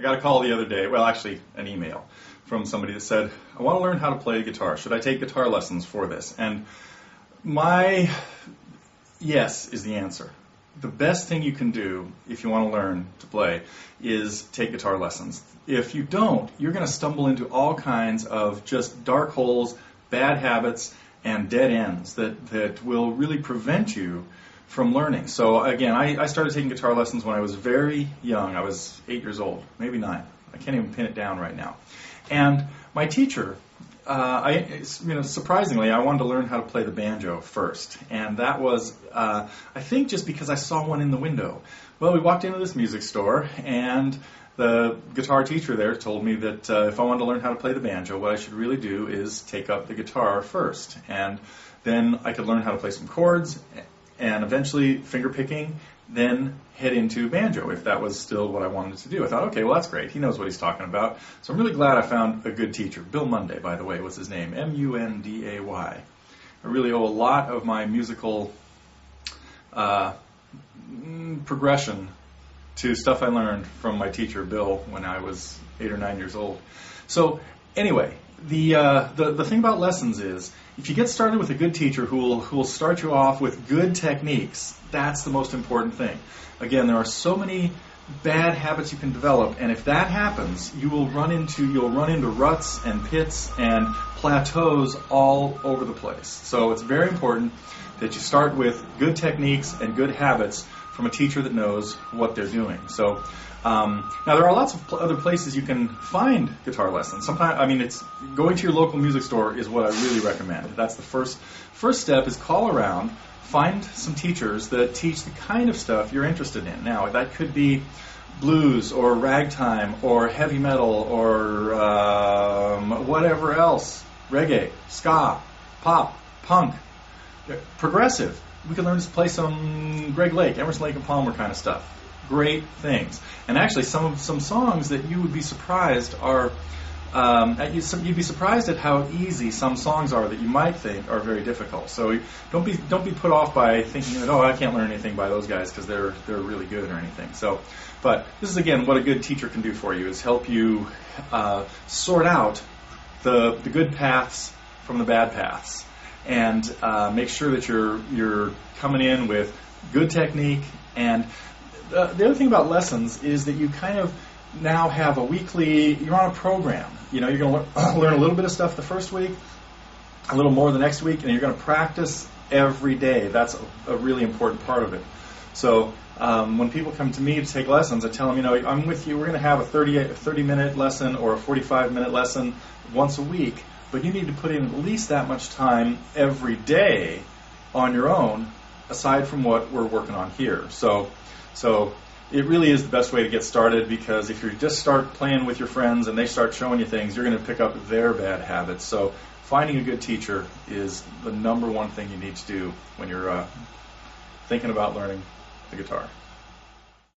I got a call the other day, well, actually an email from somebody that said, I want to learn how to play guitar. Should I take guitar lessons for this? And my yes is the answer. The best thing you can do if you want to learn to play is take guitar lessons. If you don't, you're going to stumble into all kinds of just dark holes, bad habits, and dead ends that will really prevent you from learning. So again, I started taking guitar lessons when I was very young. I was 8 years old, maybe 9. I can't even pin it down right now. And my teacher, surprisingly, I wanted to learn how to play the banjo first. And that was, I think, just because I saw one in the window. Well, we walked into this music store, and the guitar teacher there told me that if I wanted to learn how to play the banjo, what I should really do is take up the guitar first. And then I could learn how to play some chords, and eventually finger picking, then head into banjo if that was still what I wanted to do. I thought, okay, well, that's great. He knows what he's talking about. So I'm really glad I found a good teacher. Bill Munday, by the way, was his name, Munday. I really owe a lot of my musical progression to stuff I learned from my teacher, Bill, when I was 8 or 9 years old. So anyway, the thing about lessons is, if you get started with a good teacher who will start you off with good techniques, that's the most important thing. Again, there are so many bad habits you can develop, and if that happens, you'll run into ruts and pits and plateaus all over the place. So it's very important that you start with good techniques and good habits from a teacher that knows what they're doing. So now there are lots of other places you can find guitar lessons. Sometimes, it's going to your local music store is what I really recommend. That's the first step, is call around, find some teachers that teach the kind of stuff you're interested in. Now, that could be blues or ragtime or heavy metal or whatever else, reggae, ska, pop, punk, progressive. We could learn to play some Greg Lake, Emerson, Lake and Palmer kind of stuff. Great things. And actually, some songs that you would be surprised are, you'd be surprised at how easy some songs are that you might think are very difficult. So don't be put off by thinking that, I can't learn anything by those guys because they're really good or anything. So, but this is again what a good teacher can do for you, is help you sort out the good paths from the bad paths, and make sure that you're coming in with good technique. And the other thing about lessons is that you kind of now have you're on a program. You're going to learn a little bit of stuff the first week, a little more the next week, and you're going to practice every day. That's a really important part of it. So when people come to me to take lessons, I tell them, I'm with you. We're going to have a 30-minute lesson or a 45-minute lesson once a week, but you need to put in at least that much time every day on your own, aside from what we're working on here. So it really is the best way to get started, because if you just start playing with your friends and they start showing you things, you're going to pick up their bad habits. So finding a good teacher is the number one thing you need to do when you're thinking about learning the guitar.